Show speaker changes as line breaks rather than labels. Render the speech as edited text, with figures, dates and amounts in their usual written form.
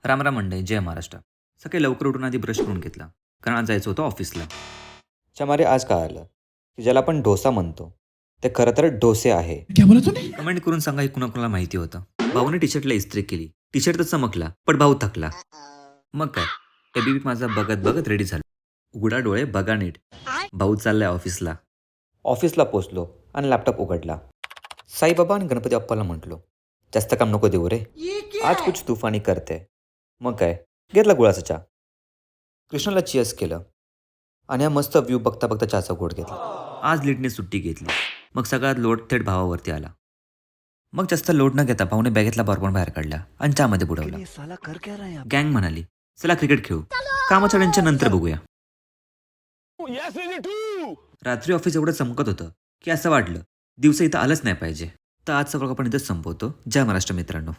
राम राम मंडळी, जय महाराष्ट्र. सकाळी लवकर उठून आधी ब्रश करून घेतला, कारण आज जायचं होतं ऑफिसला. चमारे आज काय आलं की ज्याला आपण डोसा म्हणतो ते खरं तर डोसे आहे. कमेंट करून सांगा हे कुणाकुणाला माहिती होतं. भाऊने टी शर्टला इस्त्री केली, टी शर्ट तर चमकला पण भाऊ थकला. मग काय, एबीपी माझा बघत बघत रेडी झालो. उघडा डोळे बघा नीट, भाऊ चाललाय ऑफिसला. ऑफिसला पोचलो आणि लॅपटॉप उघडला. साईबाबा आणि गणपती बाप्पाला म्हटलो, जास्त काम नको देऊ रे, आज कुछ तुफानी करते. मग काय, घेतला गुळाचा चहा. कृष्णाला चिअर्स केलं आणि हा मस्त व्ह्यू बघता बघता चहाचा घोट घेतला. आज लीडने सुट्टी घेतली, मग सगळ्यात लोड थेट भावावरती आला. मग जास्त लोड न घेता भाऊने बॅगेतला बॉर्बन बाहेर काढला आणि चहामध्ये बुडवला. गँग म्हणाली, चला क्रिकेट खेळू, कामाच्या टेन्शन नंतर बघूया. रात्री ऑफिस एवढं चमकत होतं की असं वाटलं दिवस इथं आलंच नाही पाहिजे. तर आज सगळं आपण इथंच संपवतो. जय महाराष्ट्र मित्रांनो.